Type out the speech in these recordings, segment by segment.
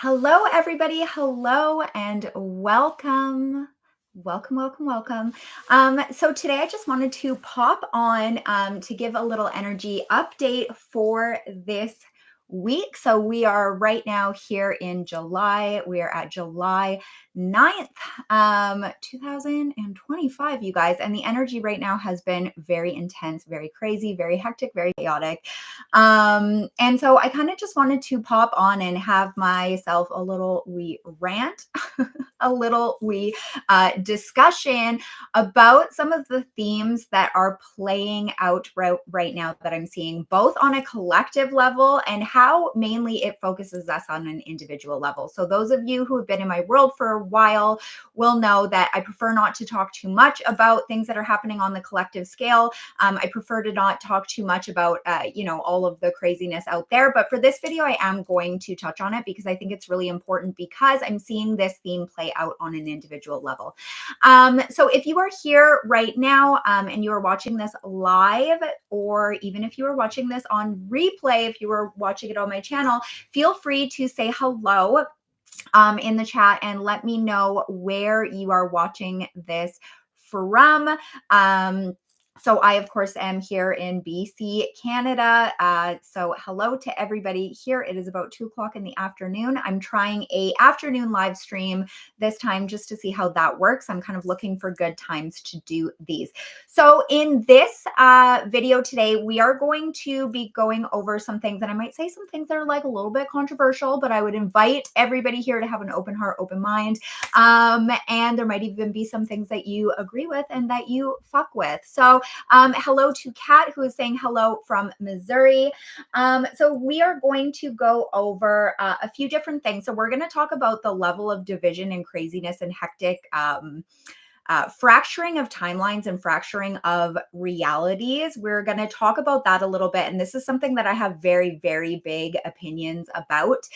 Hello, everybody. Hello and welcome. Welcome. So today I just wanted to pop on to give a little energy update for this week. So we are right now here in July. We are at July 9th, 2025, you guys. And the energy right now has been very intense, very crazy, very hectic, very chaotic. And so I kind of just wanted to pop on and have myself a little wee rant, a little wee discussion about some of the themes that are playing out right now that I'm seeing, both on a collective level and how mainly it focuses us on an individual level. So those of you who have been in my world for a while will know that I prefer not to talk too much about things that are happening on the collective scale. I prefer to not talk too much about, all of the craziness out there. But for this video, I am going to touch on it because I think it's really important because I'm seeing this theme play out on an individual level. So if you are here right now and you are watching this live, or even if you are watching this on replay, if you are watching it on my channel, feel free to say hello in the chat and let me know where you are watching this from. So I, of course, am here in BC, Canada. So hello to everybody here. It is about 2 o'clock in the afternoon. I'm trying a afternoon live stream this time just to see how that works. I'm kind of looking for good times to do these. So in this video today, we are going to be going over some things, and I might say some things that are like a little bit controversial, but I would invite everybody here to have an open heart, open mind. And there might even be some things that you agree with and that you fuck with. So hello to Kat, who is saying hello from Missouri. So we are going to go over a few different things. So we're going to talk about the level of division and craziness and hectic fracturing of timelines and fracturing of realities. We're going to talk about that a little bit. And this is something that I have very, very big opinions about.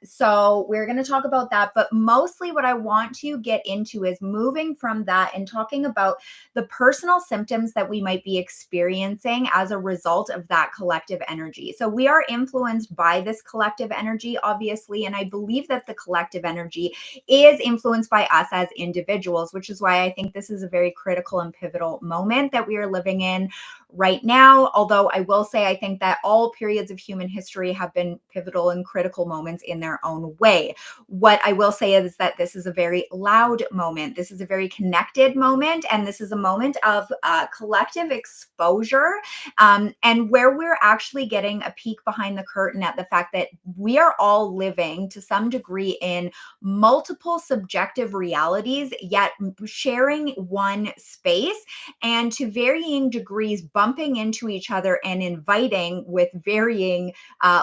So we're going to talk about that. But mostly what I want to get into is moving from that and talking about the personal symptoms that we might be experiencing as a result of that collective energy. So we are influenced by this collective energy, obviously. And I believe that the collective energy is influenced by us as individuals, which is why I think this is a very critical and pivotal moment that we are living in right now. Although I will say, I think that all periods of human history have been pivotal and critical moments in their own way. What I will say is that this is a very loud moment. This is a very connected moment. And this is a moment of collective exposure, and where we're actually getting a peek behind the curtain at the fact that we are all living to some degree in multiple subjective realities, yet sharing one space, and to varying degrees bumping into each other and inviting with varying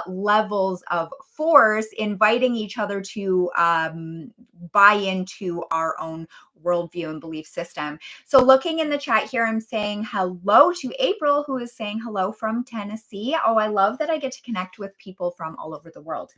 levels of force, inviting each other to buy into our own worldview and belief system. So looking in the chat here, I'm saying hello to April, who is saying hello from Tennessee. Oh, I love that I get to connect with people from all over the world.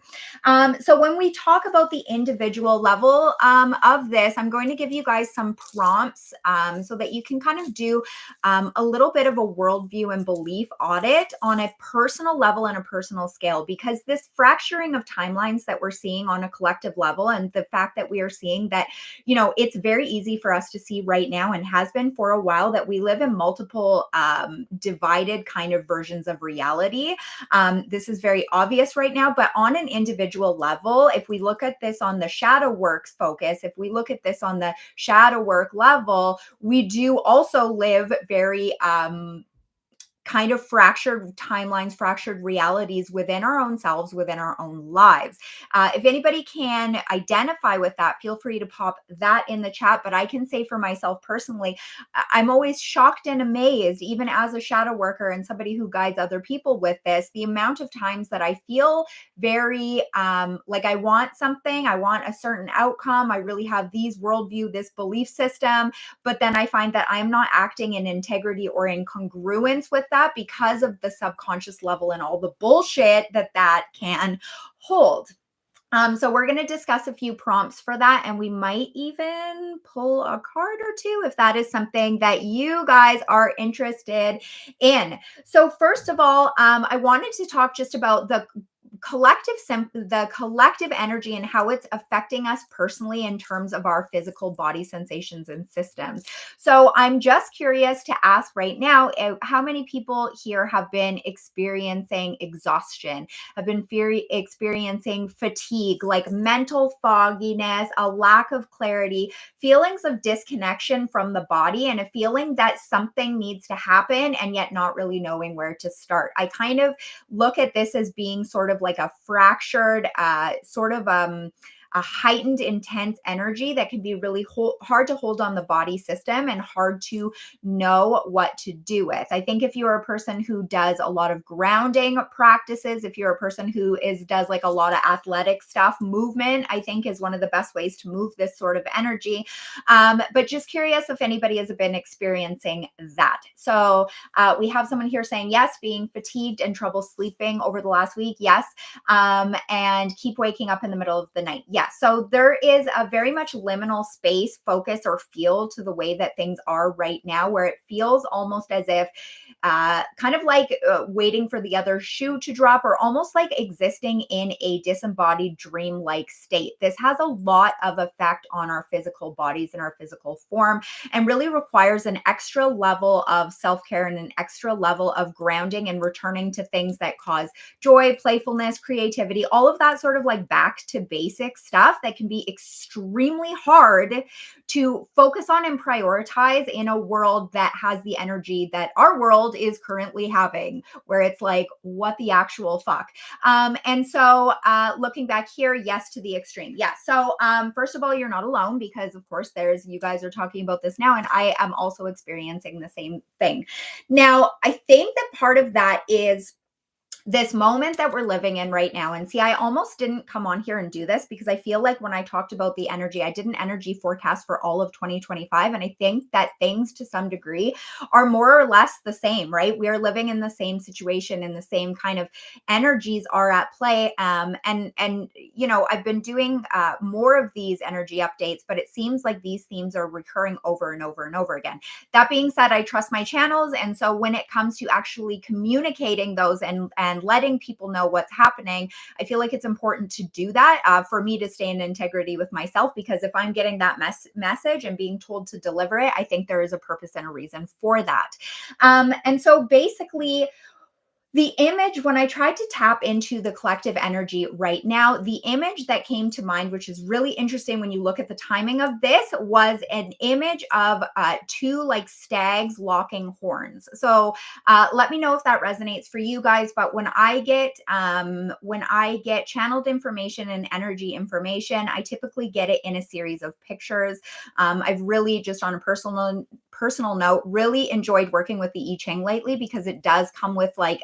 So when we talk about the individual level of this, I'm going to give you guys some prompts so that you can kind of do a little bit of a worldview and belief audit on a personal level and a personal scale, because this fracturing of timelines that we're seeing on a collective level, and the fact that we are seeing that, it's very easy for us to see right now, and has been for a while, that we live in multiple divided kind of versions of reality. This is very obvious right now, but on an individual level, if we look at this on the shadow works focus, if we look at this on the shadow work level, we do also live very kind of fractured timelines, fractured realities within our own selves, within our own lives. If anybody can identify with that, feel free to pop that in the chat. But I can say for myself personally, I'm always shocked and amazed, even as a shadow worker and somebody who guides other people with this, the amount of times that I feel very like I want something, I want a certain outcome, I really have these worldview, this belief system, but then I find that I'm not acting in integrity or in congruence with that because of the subconscious level and all the bullshit that can hold. So we're going to discuss a few prompts for that, and we might even pull a card or two if that is something that you guys are interested in. So first of all, I wanted to talk just about the the collective energy and how it's affecting us personally in terms of our physical body sensations and systems. So I'm just curious to ask right now, how many people here have been experiencing exhaustion, have been experiencing fatigue, like mental fogginess, a lack of clarity, feelings of disconnection from the body, and a feeling that something needs to happen and yet not really knowing where to start. I kind of look at this as being sort of like a fractured, a heightened, intense energy that can be really hard to hold on the body system and hard to know what to do with. I think if you're a person who does a lot of grounding practices, if you're a person who does like a lot of athletic stuff, movement, I think is one of the best ways to move this sort of energy. But just curious if anybody has been experiencing that. So we have someone here saying, yes, being fatigued and trouble sleeping over the last week. Yes. And keep waking up in the middle of the night. Yes. So there is a very much liminal space, focus, or feel to the way that things are right now, where it feels almost as if kind of like waiting for the other shoe to drop, or almost like existing in a disembodied dream-like state. This has a lot of effect on our physical bodies and our physical form, and really requires an extra level of self-care and an extra level of grounding and returning to things that cause joy, playfulness, creativity, all of that sort of like back to basic stuff that can be extremely hard to focus on and prioritize in a world that has the energy that our world is currently having, where it's like, what the actual fuck? And so looking back here, yes to the extreme. Yeah. So first of all, you're not alone, because of course you guys are talking about this now, and I am also experiencing the same thing. Now, I think that part of that is this moment that we're living in right now. And see, I almost didn't come on here and do this because I feel like when I talked about the energy, I did an energy forecast for all of 2025. And I think that things to some degree are more or less the same, right? We are living in the same situation, and the same kind of energies are at play. And you know, I've been doing more of these energy updates, but it seems like these themes are recurring over and over and over again. That being said, I trust my channels. And so when it comes to actually communicating those and letting people know what's happening, I feel like it's important to do that for me to stay in integrity with myself, because if I'm getting that message and being told to deliver it, I think there is a purpose and a reason for that. And so basically, the image, when I tried to tap into the collective energy right now, the image that came to mind, which is really interesting when you look at the timing of this, was an image of two like stags locking horns. So let me know if that resonates for you guys. But when I get channeled information and energy information, I typically get it in a series of pictures. I've really, just on a personal note, really enjoyed working with the I Ching lately, because it does come with like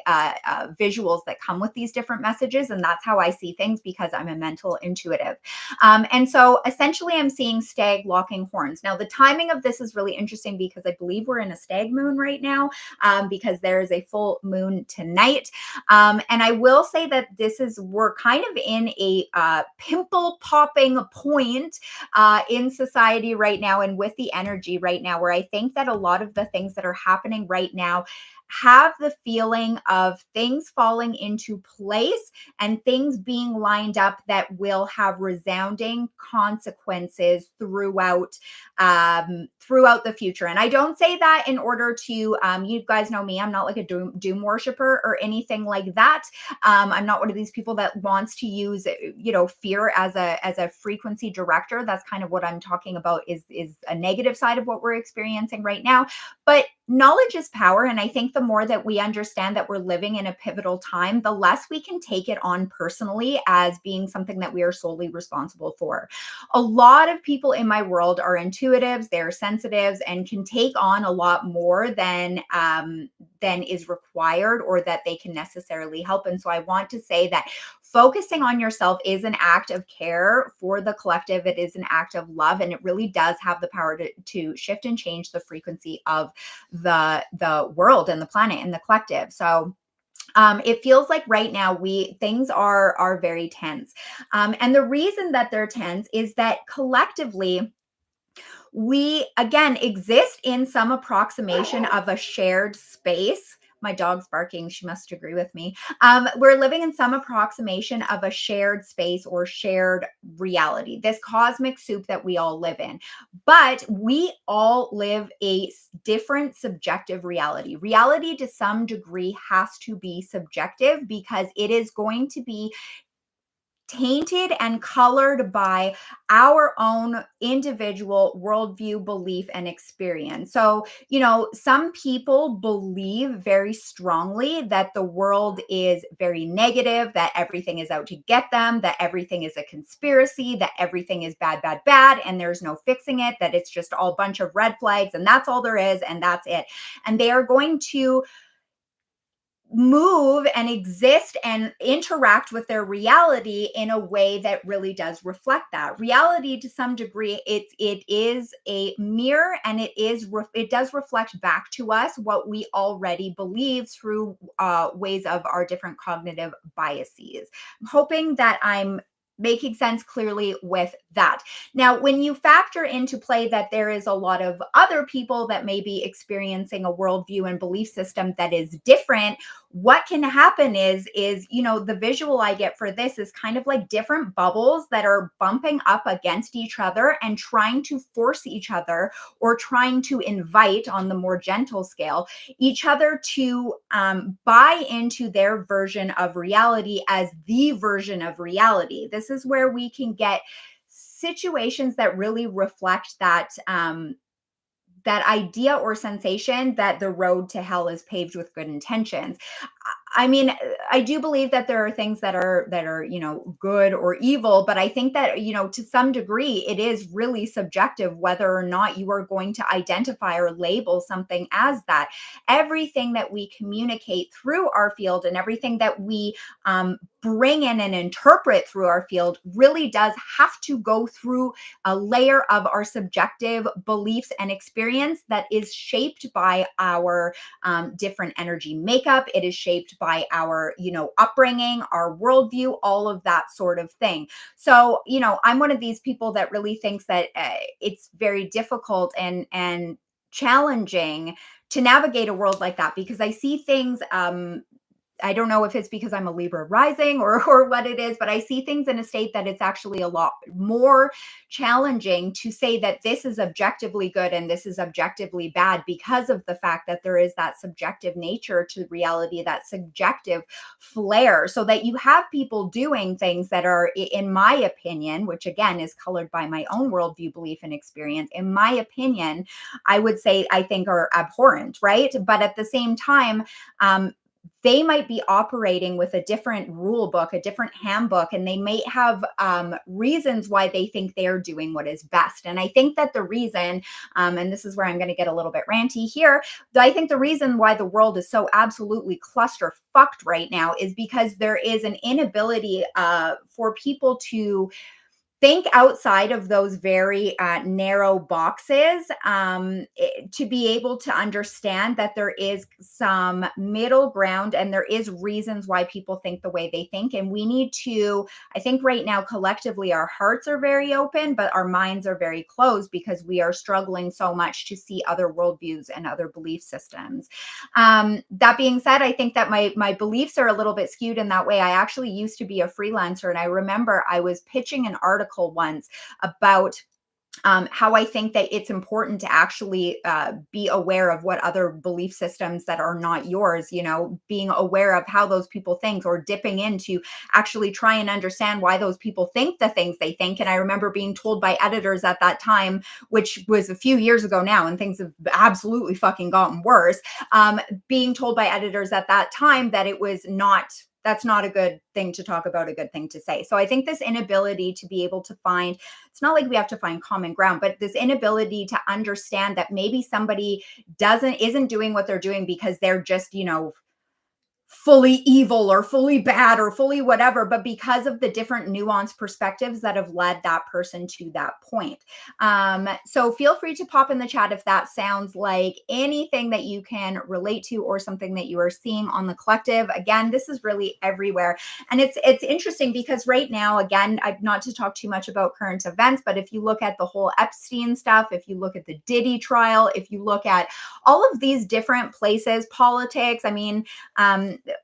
visuals that come with these different messages. And that's how I see things, because I'm a mental intuitive. And so essentially I'm seeing stag locking horns. Now, the timing of this is really interesting because I believe we're in a stag moon right now, because there is a full moon tonight. And I will say that we're kind of in a pimple popping point in society right now, and with the energy right now, where I think that a lot of the things that are happening right now have the feeling of things falling into place and things being lined up that will have resounding consequences throughout the future. And I don't say that in order to, you guys know me, I'm not like a doom worshiper or anything like that. I'm not one of these people that wants to use, fear as a frequency director. That's kind of what I'm talking about, is a negative side of what we're experiencing right now. But knowledge is power. And I think the more that we understand that we're living in a pivotal time, the less we can take it on personally as being something that we are solely responsible for. A lot of people in my world are intuitives, they're sensitives, and can take on a lot more than is required, or that they can necessarily help. And so I want to say that focusing on yourself is an act of care for the collective. It is an act of love, and it really does have the power to shift and change the frequency of the world and the planet and the collective. So it feels like right now things are very tense. And the reason that they're tense is that collectively, we again exist in some approximation of a shared space, My dog's barking. She must agree with me. We're living in some approximation of a shared space or shared reality, this cosmic soup that we all live in. But we all live a different subjective reality. Reality to some degree has to be subjective because it is going to be tainted and colored by our own individual worldview, belief, and experience. So, some people believe very strongly that the world is very negative, that everything is out to get them, that everything is a conspiracy, that everything is bad, bad, bad, and there's no fixing it, that it's just all bunch of red flags, and that's all there is, and that's it. And they are going to move and exist and interact with their reality in a way that really does reflect that reality. To some degree, it is a mirror, and it does reflect back to us what we already believe through ways of our different cognitive biases. I'm hoping that I'm making sense clearly with that. Now, when you factor into play that there is a lot of other people that may be experiencing a worldview and belief system that is different, what can happen is the visual I get for this is kind of like different bubbles that are bumping up against each other and trying to force each other, or trying to invite, on the more gentle scale, each other to buy into their version of reality as the version of reality. This is where we can get situations that really reflect that idea or sensation that the road to hell is paved with good intentions. I mean, I do believe that there are things that are, good or evil, but I think that, to some degree, it is really subjective whether or not you are going to identify or label something as that. Everything that we communicate through our field, and everything that we bring in and interpret through our field, really does have to go through a layer of our subjective beliefs and experience that is shaped by our different energy makeup. It is shaped by our, upbringing, our worldview, all of that sort of thing. So, I'm one of these people that really thinks that it's very difficult and challenging to navigate a world like that, because I see things. I don't know if it's because I'm a Libra rising or what it is, but I see things in a state that it's actually a lot more challenging to say that this is objectively good and this is objectively bad, because of the fact that there is that subjective nature to reality, that subjective flair. So that you have people doing things that are, in my opinion, which again is colored by my own worldview, belief, and experience, in my opinion, I would say I think are abhorrent, right? But at the same time, they might be operating with a different rule book, a different handbook, and they may have reasons why they think they're doing what is best. And I think that the reason, and this is where I'm going to get a little bit ranty here, I think the reason why the world is so absolutely cluster fucked right now is because there is an inability for people to think outside of those very narrow boxes, to be able to understand that there is some middle ground and there is reasons why people think the way they think. And we need to, I think right now, collectively, our hearts are very open, but our minds are very closed because we are struggling so much to see other worldviews and other belief systems. That being said, I think that my beliefs are a little bit skewed in that way. I actually used to be a freelancer, and I remember I was pitching an article once about how I think that it's important to actually be aware of what other belief systems that are not yours, being aware of how those people think, or dipping into actually try and understand why those people think the things they think. And I remember being told by editors at that time, which was a few years ago now, and things have absolutely fucking gotten worse, being told by editors at that time that it was not, that's not a good thing to talk about, a good thing to say. So I think this inability to be able to find, it's not like we have to find common ground, but this inability to understand that maybe somebody isn't doing what they're doing because they're just, fully evil or fully bad or fully whatever, but because of the different nuanced perspectives that have led that person to that point. So feel free to pop in the chat if that sounds like anything that you can relate to or something that you are seeing on the collective. Again, this is really everywhere. And it's interesting because right now, again, not to talk too much about current events, but if you look at the whole Epstein stuff, if you look at the Diddy trial, if you look at all of these different places, politics, I mean,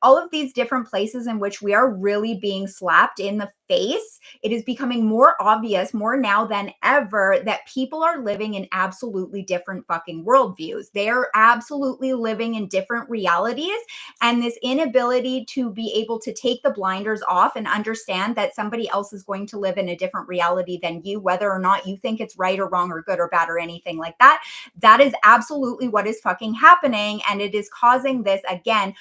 all of these different places in which we are really being slapped in the face, it is becoming more obvious, more now than ever, that people are living in absolutely different fucking worldviews. They are absolutely living in different realities. And this inability to be able to take the blinders off and understand that somebody else is going to live in a different reality than you, whether or not you think it's right or wrong or good or bad or anything like that, that is absolutely what is fucking happening. And it is causing this, again,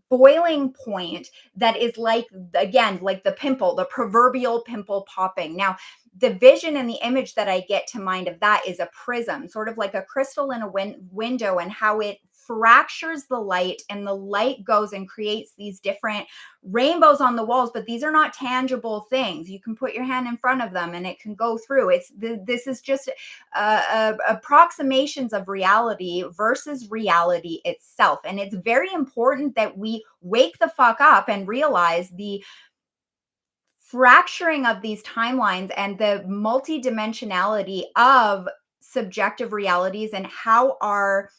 boiling point that is like, again, like the pimple, the proverbial pimple popping. Now, the vision and the image that I get to mind of that is a prism, sort of like a crystal in a window, and how it fractures the light, and the light goes and creates these different rainbows on the walls, but these are not tangible things. You can put your hand in front of them and it can go through. This is just approximations of reality versus reality itself. And it's very important that we wake the fuck up and realize the fracturing of these timelines and the multidimensionality of subjective realities, and how our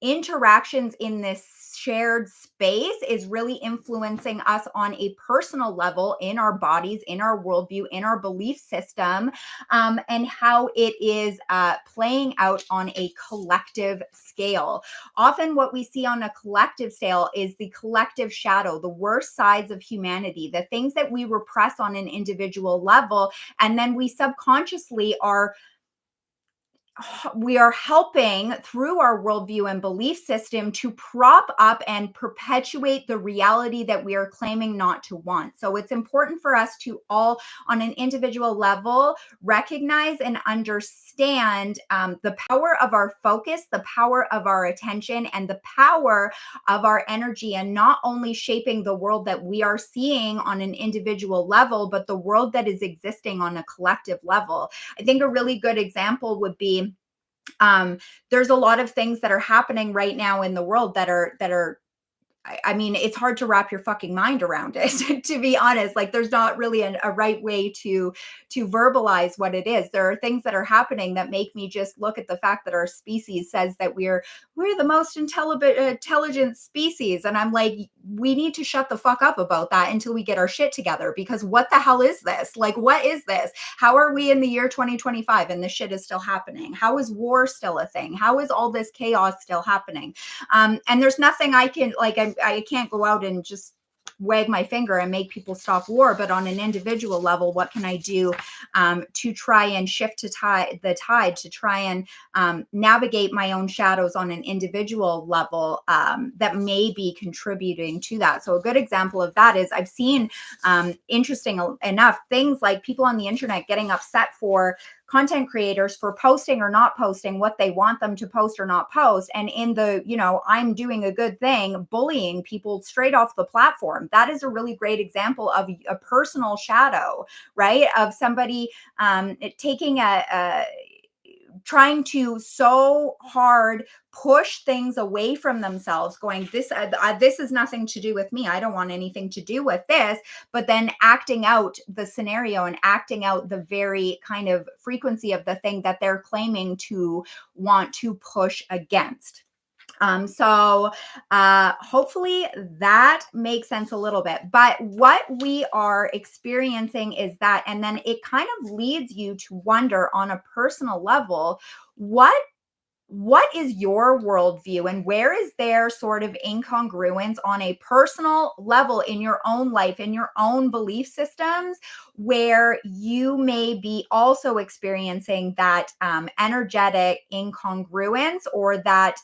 interactions in this shared space is really influencing us on a personal level, in our bodies, in our worldview, in our belief system, and how it is playing out on a collective scale. Often what we see on a collective scale is the collective shadow, the worst sides of humanity, the things that we repress on an individual level, and then we subconsciously we are helping through our worldview and belief system to prop up and perpetuate the reality that we are claiming not to want. So it's important for us to all, on an individual level, recognize and understand the power of our focus, the power of our attention, and the power of our energy, and not only shaping the world that we are seeing on an individual level, but the world that is existing on a collective level. I think a really good example would be, there's a lot of things that are happening right now in the world that are I mean, it's hard to wrap your fucking mind around it, to be honest. Like, there's not really a right way to verbalize what it is. There are things that are happening that make me just look at the fact that our species says that we're the most intelligent species, and I'm like, we need to shut the fuck up about that until we get our shit together. Because what the hell is this? Like, what is this? How are we in the year 2025 and this shit is still happening? How is war still a thing? How is all this chaos still happening? And there's nothing I can, like, I can't go out and just wag my finger and make people stop war. But on an individual level, what can I do to try and shift the tide, to try and navigate my own shadows on an individual level that may be contributing to that? So a good example of that is, I've seen, interesting enough, things like people on the internet getting upset for content creators for posting or not posting what they want them to post or not post. And in the, I'm doing a good thing, bullying people straight off the platform. That is a really great example of a personal shadow, right? Of somebody taking trying to so hard push things away from themselves, going, this is nothing to do with me, I don't want anything to do with this, but then acting out the scenario and acting out the very kind of frequency of the thing that they're claiming to want to push against. So hopefully that makes sense a little bit. But what we are experiencing is that, and then it kind of leads you to wonder on a personal level, what is your worldview, and where is there sort of incongruence on a personal level in your own life, in your own belief systems, where you may be also experiencing that energetic incongruence, or that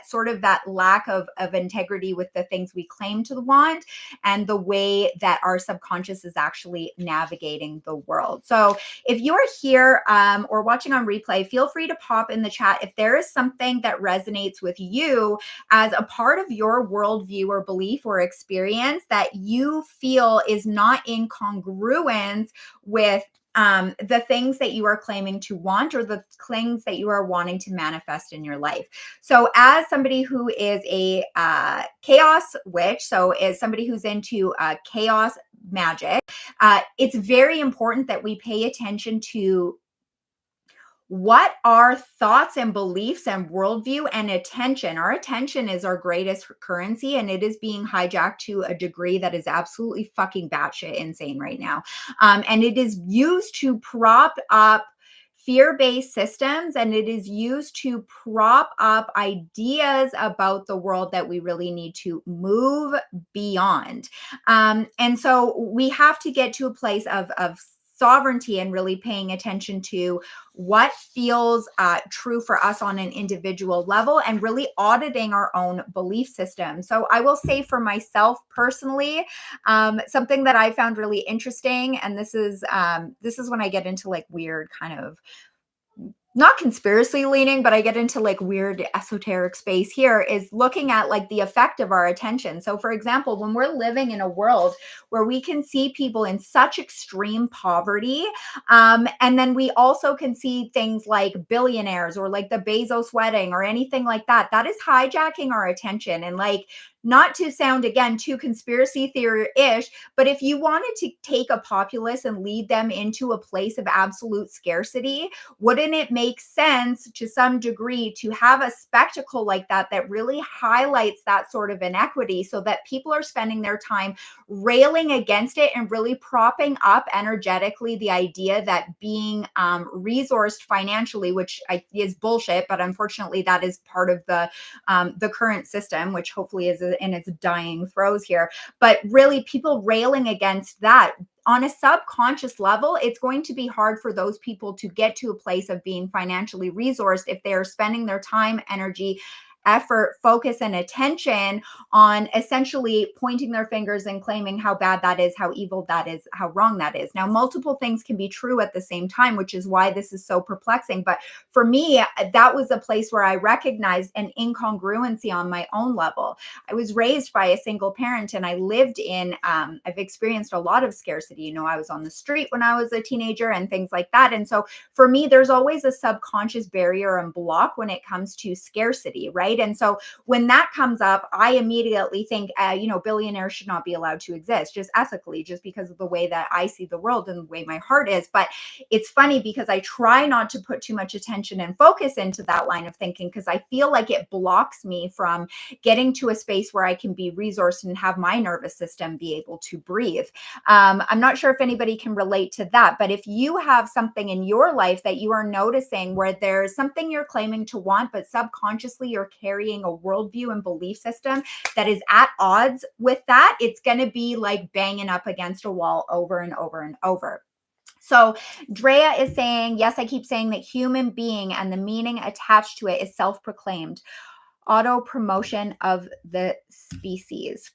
sort of that lack of integrity with the things we claim to want, and the way that our subconscious is actually navigating the world. So if you are here or watching on replay, feel free to pop in the chat if there is something that resonates with you as a part of your worldview or belief or experience that you feel is not in congruence with the things that you are claiming to want or the things that you are wanting to manifest in your life. So, as somebody who is a chaos witch, so as somebody who's into chaos magic, it's very important that we pay attention to what our thoughts and beliefs and worldview and attention. Our attention is our greatest currency, and it is being hijacked to a degree that is absolutely fucking batshit insane right now. And it is used to prop up fear-based systems, and it is used to prop up ideas about the world that we really need to move beyond. And so we have to get to a place of sovereignty and really paying attention to what feels true for us on an individual level and really auditing our own belief system. So I will say for myself personally, something that I found really interesting, and this is when I get into like weird kind of not conspiracy leaning, but I get into like weird esoteric space here, is looking at like the effect of our attention. So, for example, when we're living in a world where we can see people in such extreme poverty, and then we also can see things like billionaires or like the Bezos wedding or anything like that, that is hijacking our attention. And like, not to sound again too conspiracy theory ish, but if you wanted to take a populace and lead them into a place of absolute scarcity, wouldn't it make sense to some degree to have a spectacle like that that really highlights that sort of inequity so that people are spending their time railing against it and really propping up energetically the idea that being resourced financially, which is bullshit, but unfortunately that is part of the current system, which hopefully is in its dying throes here. But really, people railing against that on a subconscious level, it's going to be hard for those people to get to a place of being financially resourced if they are spending their time, energy, effort, focus, and attention on essentially pointing their fingers and claiming how bad that is, how evil that is, how wrong that is. Now, multiple things can be true at the same time, which is why this is so perplexing. But for me, that was a place where I recognized an incongruency on my own level. I was raised by a single parent, and I lived in, I've experienced a lot of scarcity. You know, I was on the street when I was a teenager and things like that. And so for me, there's always a subconscious barrier and block when it comes to scarcity, right? And so when that comes up, I immediately think, billionaires should not be allowed to exist just ethically, just because of the way that I see the world and the way my heart is. But it's funny because I try not to put too much attention and focus into that line of thinking because I feel like it blocks me from getting to a space where I can be resourced and have my nervous system be able to breathe. I'm not sure if anybody can relate to that, but if you have something in your life that you are noticing where there's something you're claiming to want, but subconsciously you're carrying a worldview and belief system that is at odds with that, it's going to be like banging up against a wall over and over and over. So Drea is saying, yes, I keep saying that human being and the meaning attached to it is self-proclaimed auto promotion of the species.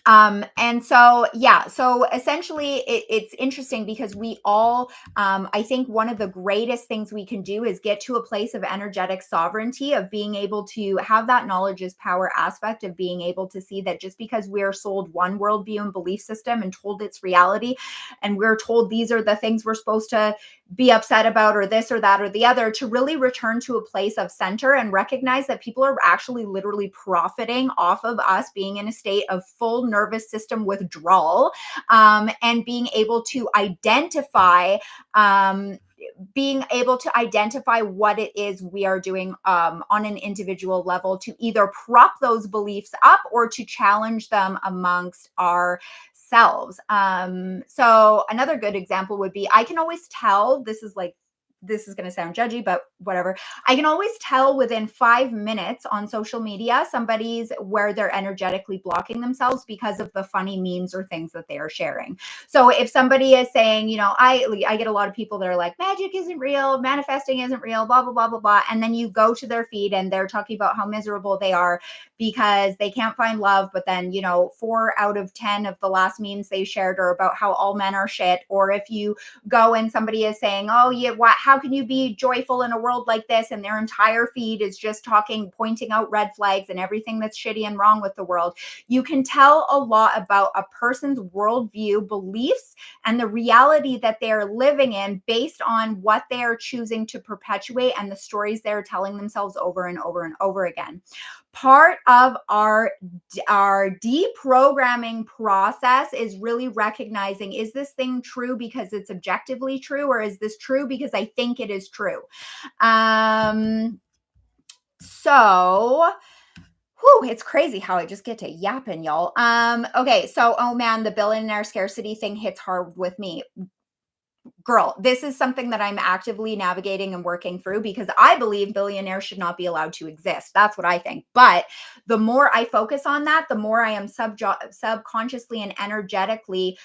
And so, yeah, so essentially it's interesting because we all, I think one of the greatest things we can do is get to a place of energetic sovereignty, of being able to have that knowledge is power aspect of being able to see that just because we're sold one worldview and belief system and told it's reality, and we're told these are the things we're supposed to be upset about, or this or that or the other, to really return to a place of center and recognize that people are actually literally profiting off of us being in a state of full nervous system withdrawal, and being able to identify what it is we are doing on an individual level to either prop those beliefs up or to challenge them amongst ourselves. So another good example would be, I can always tell, this is going to sound judgy, but whatever. I can always tell within 5 minutes on social media, somebody's where they're energetically blocking themselves because of the funny memes or things that they are sharing. So if somebody is saying, I get a lot of people that are like, magic isn't real, manifesting isn't real, blah, blah, blah, blah, blah. And then you go to their feed and they're talking about how miserable they are because they can't find love. But then, 4 out of 10 of the last memes they shared are about how all men are shit. Or if you go and somebody is saying, oh, yeah, how can you be joyful in a world like this? And their entire feed is just talking, pointing out red flags and everything that's shitty and wrong with the world. You can tell a lot about a person's worldview, beliefs, and the reality that they're living in based on what they are choosing to perpetuate and the stories they're telling themselves over and over and over again. Part of our deprogramming process is really recognizing, is this thing true because it's objectively true, or is this true because I think it is true? So it's crazy how I just get to yapping, y'all. Okay, so oh man, the billionaire scarcity thing hits hard with me. Girl, this is something that I'm actively navigating and working through, because I believe billionaires should not be allowed to exist. That's what I think. But the more I focus on that, the more I am subconsciously and energetically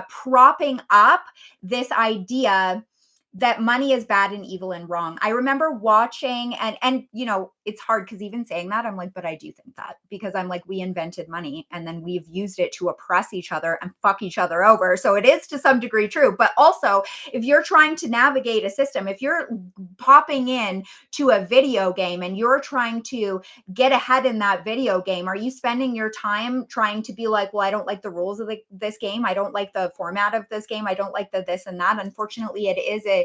propping up this idea that money is bad and evil and wrong. I remember watching, and you know, it's hard because even saying that, I'm like, but I do think that, because I'm like, we invented money and then we've used it to oppress each other and fuck each other over. So it is to some degree true. But also, if you're trying to navigate a system, if you're popping in to a video game and you're trying to get ahead in that video game, are you spending your time trying to be like, well, I don't like the rules of this game, I don't like the format of this game, I don't like the this and that? Unfortunately, it is a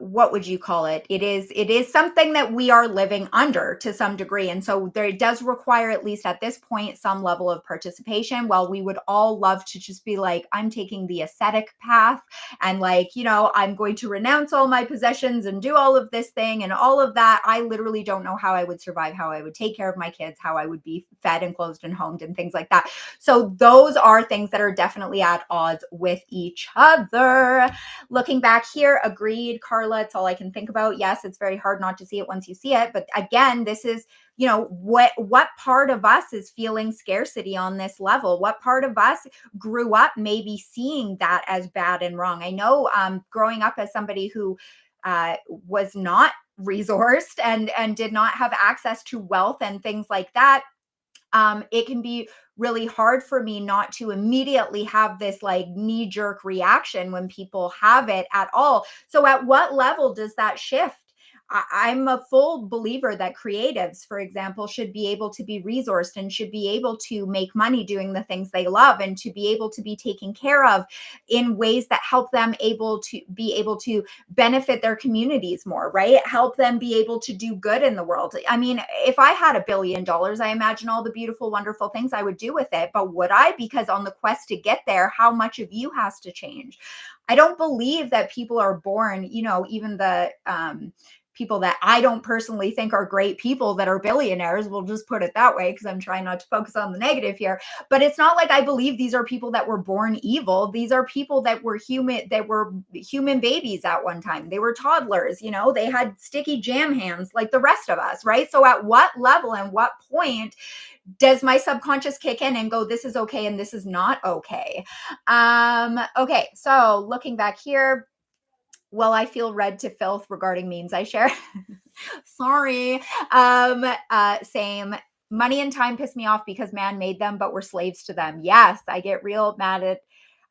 what would you call it? It is something that we are living under to some degree. And so there does require, at least at this point, some level of participation. While we would all love to just be like, I'm taking the ascetic path and like, you know, I'm going to renounce all my possessions and do all of this thing and all of that. I literally don't know how I would survive, how I would take care of my kids, how I would be fed and clothed and homed and things like that. So those are things that are definitely at odds with each other. Looking back here, agreed, Carla, it's all I can think about. Yes, it's very hard not to see it once you see it. But again, this is, you know, what part of us is feeling scarcity on this level? What part of us grew up maybe seeing that as bad and wrong? I know growing up as somebody who was not resourced and did not have access to wealth and things like that, it can be really hard for me not to immediately have this like knee-jerk reaction when people have it at all. So at what level does that shift? I'm a full believer that creatives, for example, should be able to be resourced and should be able to make money doing the things they love, and to be able to be taken care of in ways that help them be able to benefit their communities more, right? Help them be able to do good in the world. I mean, if I had $1 billion, I imagine all the beautiful, wonderful things I would do with it. But would I? Because on the quest to get there, how much of you has to change? I don't believe that people are born, you know, even the people that I don't personally think are great people that are billionaires, we'll just put it that way, because I'm trying not to focus on the negative here. But it's not like I believe these are people that were born evil. These are people that were human babies at one time. They were toddlers, you know, they had sticky jam hands like the rest of us, right? So at what level and what point does my subconscious kick in and go, this is okay and this is not okay? Okay, so looking back here, well, I feel read to filth regarding memes I share. Sorry. Same. Money and time piss me off because man made them, but we're slaves to them. Yes, I get real mad at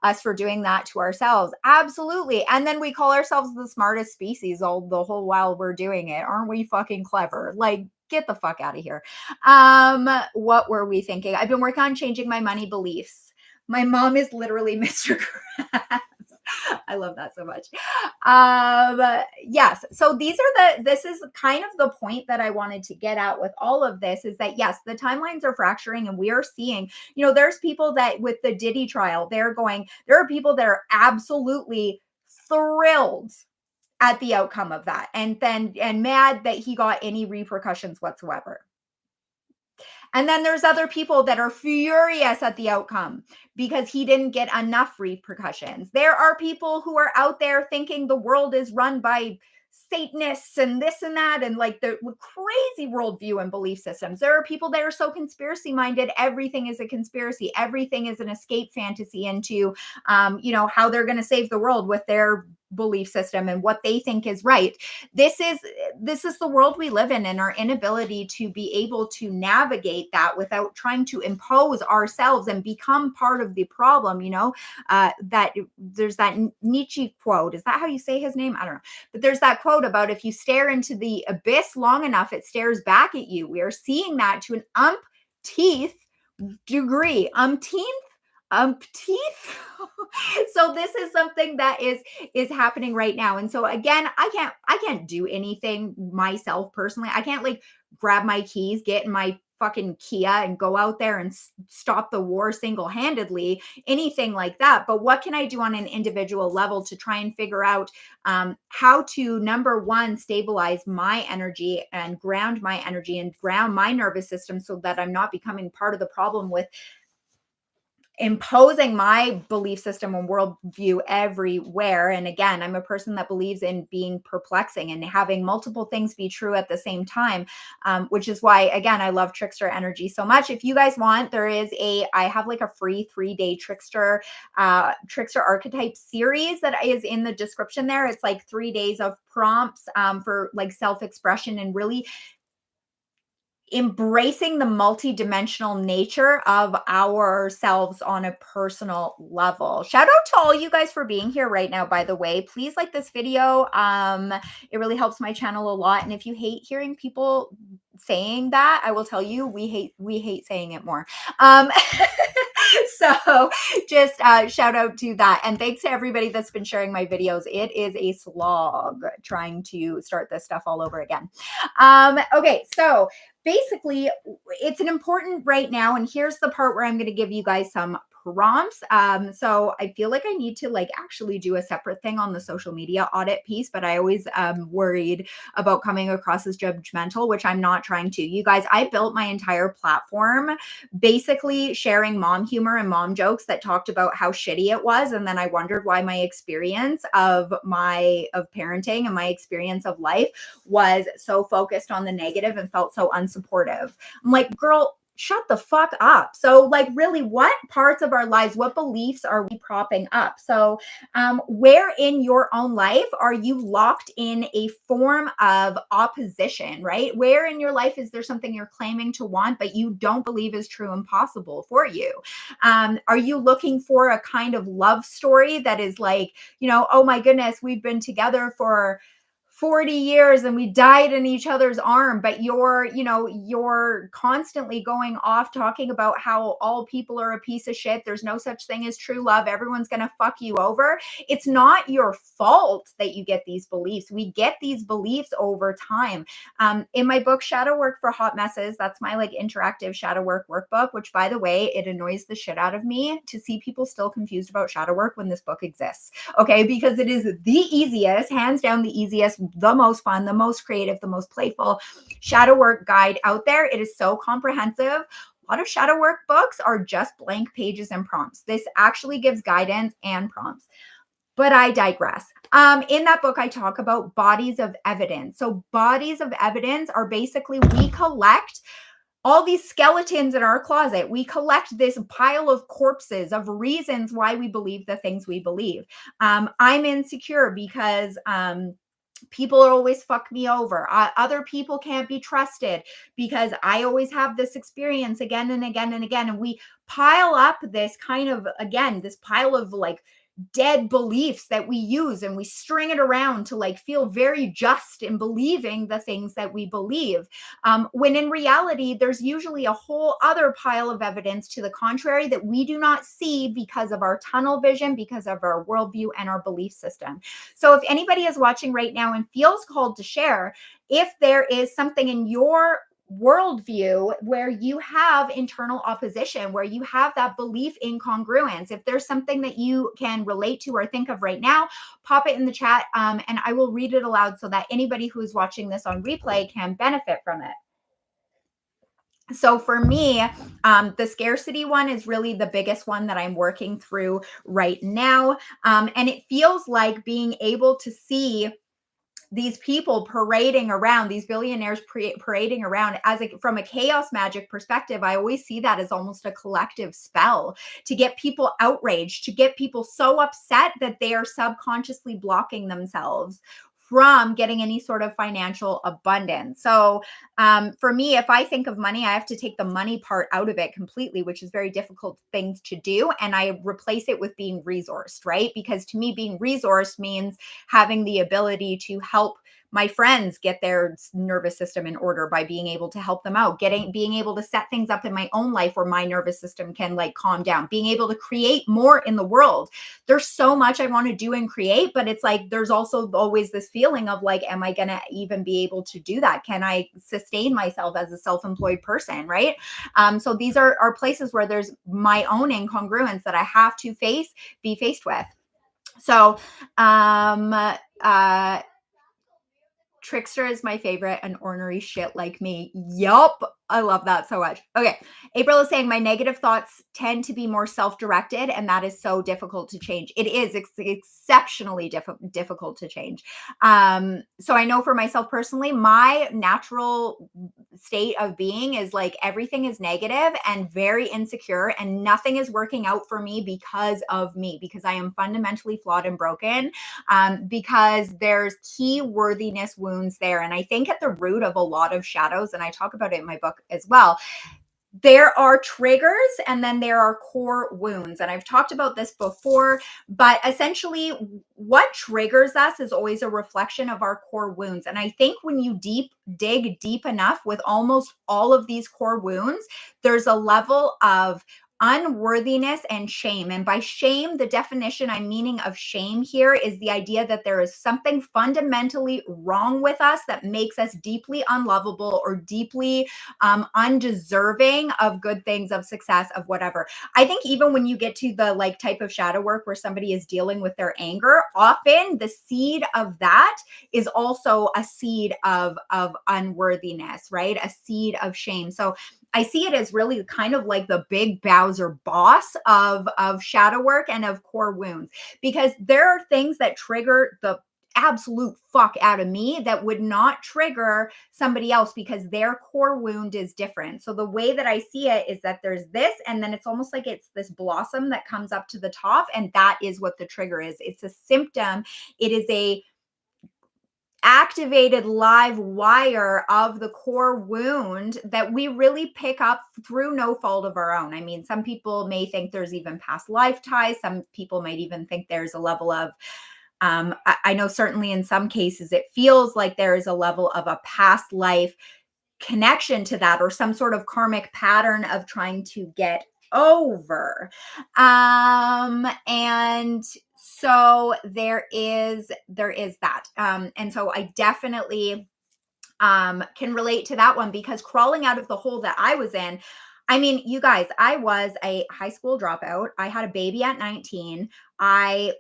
us for doing that to ourselves. Absolutely. And then we call ourselves the smartest species all the whole while we're doing it. Aren't we fucking clever? Like, get the fuck out of here. What were we thinking? I've been working on changing my money beliefs. My mom is literally Mr. Krabs. I love that so much. Yes. So this is kind of the point that I wanted to get at with all of this, is that yes, the timelines are fracturing and we are seeing, you know, there's people that with the Diddy trial, there are people that are absolutely thrilled at the outcome of that and mad that he got any repercussions whatsoever. And then there's other people that are furious at the outcome because he didn't get enough repercussions. There are people who are out there thinking the world is run by Satanists and this and that, and like the crazy worldview and belief systems. There are people that are so conspiracy minded. Everything is a conspiracy. Everything is an escape fantasy into, you know, how they're going to save the world with their belief system and what they think is right. This is the world we live in, and our inability to be able to navigate that without trying to impose ourselves and become part of the problem. That there's that Nietzsche quote. Is that how you say his name? I don't know. But there's that quote about, if you stare into the abyss long enough, it stares back at you. We are seeing that to an umpteenth degree. Umpteenth. So this is something that is happening right now. And so again, I can't do anything myself personally. I can't like grab my keys, get in my fucking Kia and go out there and stop the war single-handedly, anything like that. But what can I do on an individual level to try and figure out how to, number one, stabilize my energy and ground my energy and ground my nervous system, so that I'm not becoming part of the problem with imposing my belief system and worldview everywhere. And again, I'm a person that believes in being perplexing and having multiple things be true at the same time, which is why, again, I love trickster energy so much. If you guys want, I have like a free 3-day trickster archetype series that is in the description there. It's like 3 days of prompts for like self-expression and really embracing the multidimensional nature of ourselves on a personal level. Shout out to all you guys for being here right now, by the way. Please like this video. It really helps my channel a lot. And if you hate hearing people saying that, I will tell you, we hate saying it more. So just shout out to that. And thanks to everybody that's been sharing my videos. It is a slog trying to start this stuff all over again. Okay, so basically, it's an important right now, and here's the part where I'm going to give you guys some prompts. So I feel like I need to like actually do a separate thing on the social media audit piece, but I always worried about coming across as judgmental, which I'm not trying to. You guys, I built my entire platform basically sharing mom humor and mom jokes that talked about how shitty it was, and then I wondered why my experience of parenting and my experience of life was so focused on the negative and felt so unsupportive. I'm like, girl, shut the fuck up. So like, really, what parts of our lives, what beliefs are we propping up? So where in your own life are you locked in a form of opposition, right? Where in your life is there something you're claiming to want, but you don't believe is true and possible for you? Are you looking for a kind of love story that is like, oh my goodness, we've been together for 40 years and we died in each other's arm, but you're constantly going off talking about how all people are a piece of shit. There's no such thing as true love. Everyone's going to fuck you over. It's not your fault that you get these beliefs. We get these beliefs over time. In my book, Shadow Work for Hot Messes, that's my like interactive shadow work workbook, which by the way, it annoys the shit out of me to see people still confused about shadow work when this book exists. Okay. Because it is the easiest, hands down, the easiest, the most fun, the most creative, the most playful shadow work guide out there. It is so comprehensive. A lot of shadow work books are just blank pages and prompts. This actually gives guidance and prompts. But I digress. In that book, I talk about bodies of evidence. So bodies of evidence are basically, we collect all these skeletons in our closet. We collect this pile of corpses of reasons why we believe the things we believe. I'm insecure because people always fuck me over. Other people can't be trusted because I always have this experience again and again and again. And we pile up this kind of, again, this pile of like dead beliefs that we use, and we string it around to like feel very just in believing the things that we believe. When in reality, there's usually a whole other pile of evidence to the contrary that we do not see because of our tunnel vision, because of our worldview and our belief system. So if anybody is watching right now and feels called to share, if there is something in your worldview where you have internal opposition, where you have that belief incongruence, if there's something that you can relate to or think of right now, pop it in the chat, and I will read it aloud so that anybody who is watching this on replay can benefit from it. So for me, the scarcity one is really the biggest one that I'm working through right now. And it feels like being able to see these people parading around, these billionaires parading around from a chaos magic perspective. I always see that as almost a collective spell to get people outraged, to get people so upset that they are subconsciously blocking themselves from getting any sort of financial abundance. So for me, if I think of money, I have to take the money part out of it completely, which is very difficult things to do. And I replace it with being resourced, right? Because to me, being resourced means having the ability to help my friends get their nervous system in order by being able to help them out, being able to set things up in my own life where my nervous system can like calm down, being able to create more in the world. There's so much I want to do and create, but it's like there's also always this feeling of like, am I going to even be able to do that? Can I sustain myself as a self-employed person, right? So these are places where there's my own incongruence that I have to be faced with. So trickster is my favorite, and ornery shit like me. Yup. I love that so much. Okay. April is saying my negative thoughts tend to be more self-directed, and that is so difficult to change. It is exceptionally difficult to change. So I know for myself personally, my natural state of being is like everything is negative and very insecure, and nothing is working out for me because of me, because I am fundamentally flawed and broken, because there's key worthiness wounds there. And I think at the root of a lot of shadows, and I talk about it in my book as well, there are triggers and then there are core wounds. And I've talked about this before, but essentially what triggers us is always a reflection of our core wounds. And I think when you dig deep enough with almost all of these core wounds, there's a level of unworthiness and shame. And by shame, the definition I'm meaning of shame here is the idea that there is something fundamentally wrong with us that makes us deeply unlovable or deeply undeserving of good things, of success, of whatever. I think even when you get to the like type of shadow work where somebody is dealing with their anger, often the seed of that is also a seed of unworthiness, right? A seed of shame. So I see it as really kind of like the big Bowser boss of shadow work and of core wounds, because there are things that trigger the absolute fuck out of me that would not trigger somebody else because their core wound is different. So the way that I see it is that there's this, and then it's almost like it's this blossom that comes up to the top, and that is what the trigger is. It's a symptom. It is a activated live wire of the core wound that we really pick up through no fault of our own. I mean, some people may think there's even past life ties. Some people might even think there's a level of I know certainly in some cases it feels like there is a level of a past life connection to that, or some sort of karmic pattern of trying to get over. And so there is that. And so I definitely can relate to that one, because crawling out of the hole that I was in, I mean, you guys, I was a high school dropout. I had a baby at 19. I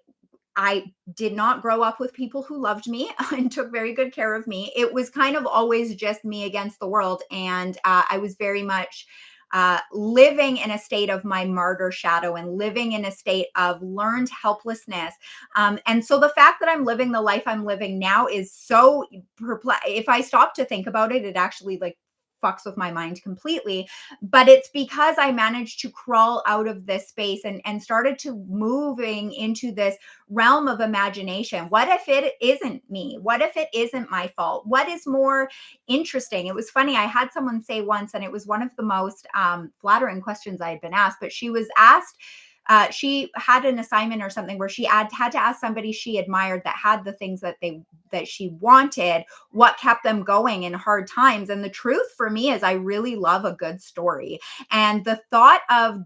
did not grow up with people who loved me and took very good care of me. It was kind of always just me against the world. And I was very much living in a state of my martyr shadow and living in a state of learned helplessness. And so the fact that I'm living the life I'm living now is so if I stop to think about it, it actually like fucks with my mind completely. But it's because I managed to crawl out of this space and started to moving into this realm of imagination. What if it isn't me? What if it isn't my fault? What is more interesting? It was funny. I had someone say once, and it was one of the most flattering questions I had been asked, but she was asked, she had an assignment or something where she had to ask somebody she admired that had the things that she wanted, what kept them going in hard times. And the truth for me is I really love a good story. And the thought of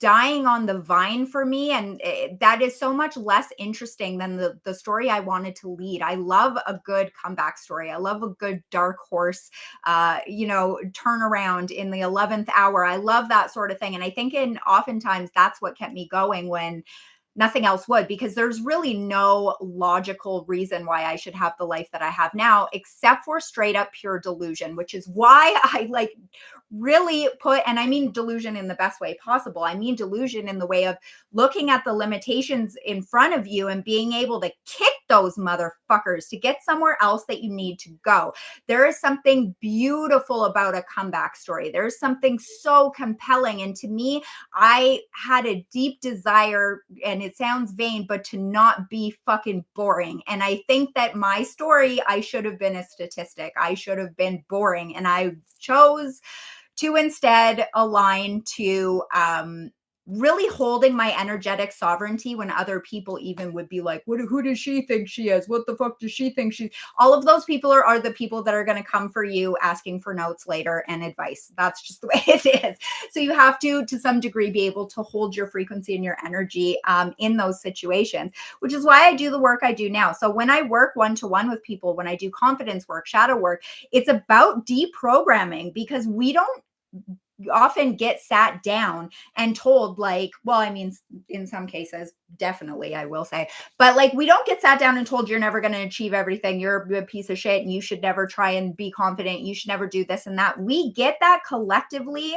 dying on the vine for me, and that is so much less interesting than the story I wanted to lead. I love a good comeback story. I love a good dark horse turnaround in the 11th hour. I love that sort of thing. And I think oftentimes that's what kept me going when Nothing else would, because there's really no logical reason why I should have the life that I have now, except for straight up pure delusion, which is why I like really put, and I mean delusion in the best way possible. I mean delusion in the way of looking at the limitations in front of you and being able to kick those motherfuckers to get somewhere else that you need to go. There is something beautiful about a comeback story. There's something so compelling. And to me, I had a deep desire, and it sounds vain, but to not be fucking boring. And I think that my story, I should have been a statistic. I should have been boring. And I chose to instead align to really holding my energetic sovereignty when other people even would be like, who does she think she is? What the fuck does she think she? All of those people are the people that are going to come for you asking for notes later and advice. That's just the way it is. So you have to some degree, be able to hold your frequency and your energy in those situations, which is why I do the work I do now. So when I work one-to-one with people, when I do confidence work, shadow work, it's about deprogramming, because we don't often get sat down and told, like, well, I mean, in some cases, definitely, I will say, but like, we don't get sat down and told you're never going to achieve everything. You're a piece of shit and you should never try and be confident. You should never do this and that. We get that collectively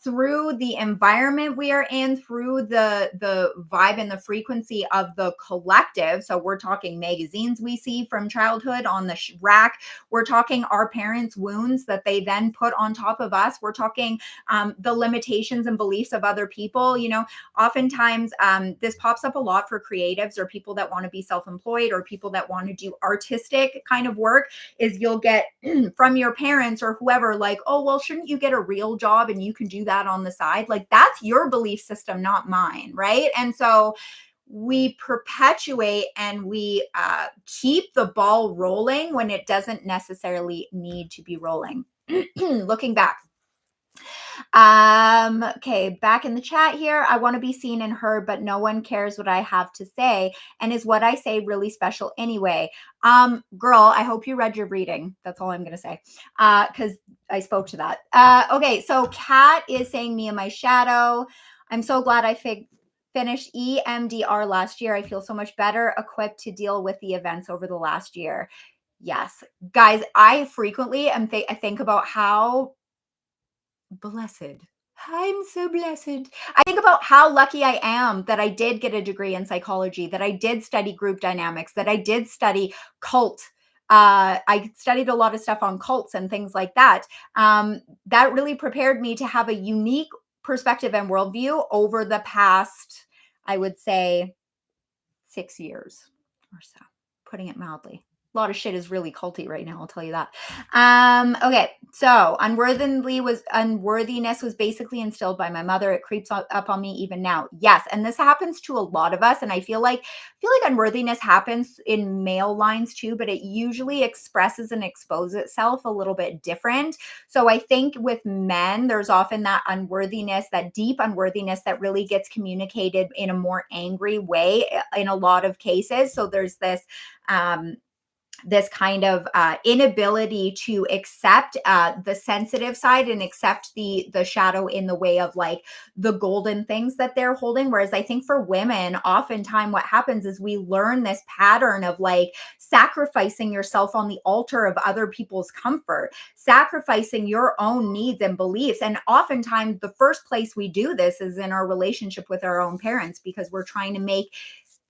through the environment we are in, through the vibe and the frequency of the collective. So we're talking magazines we see from childhood on the rack. We're talking our parents' wounds that they then put on top of us. We're talking the limitations and beliefs of other people. You know, oftentimes this pops up a lot for creatives or people that want to be self-employed or people that want to do artistic kind of work, is you'll get from your parents or whoever, like, oh, well, shouldn't you get a real job and you can do that on the side? Like, that's your belief system, not mine, right? And so we perpetuate and we keep the ball rolling when it doesn't necessarily need to be rolling. Looking back. Okay, back in the chat here. I want to be seen and heard, but no one cares what I have to say. And is what I say really special anyway? Girl, I hope you read your reading. That's all I'm gonna say. Because I spoke to that. Okay, so Kat is saying me and my shadow. I'm so glad I finished EMDR last year. I feel so much better equipped to deal with the events over the last year. Yes, guys, I frequently I think about how blessed. I'm so blessed. I think about how lucky I am that I did get a degree in psychology, that I did study group dynamics, that I did study cult. I studied a lot of stuff on cults and things like that. That really prepared me to have a unique perspective and worldview over the past, I would say, 6 years or so, putting it mildly. A lot of shit is really culty right now, I'll tell you that. Okay, so unworthiness was basically instilled by my mother. It creeps up on me even now. Yes, and this happens to a lot of us, and I feel like unworthiness happens in male lines too, but it usually expresses and exposes itself a little bit different. So I think with men, there's often that unworthiness, that deep unworthiness that really gets communicated in a more angry way in a lot of cases. So there's this kind of inability to accept the sensitive side and accept the shadow in the way of like the golden things that they're holding. Whereas I think for women, oftentimes what happens is we learn this pattern of like sacrificing yourself on the altar of other people's comfort, sacrificing your own needs and beliefs. And oftentimes the first place we do this is in our relationship with our own parents, because we're trying to make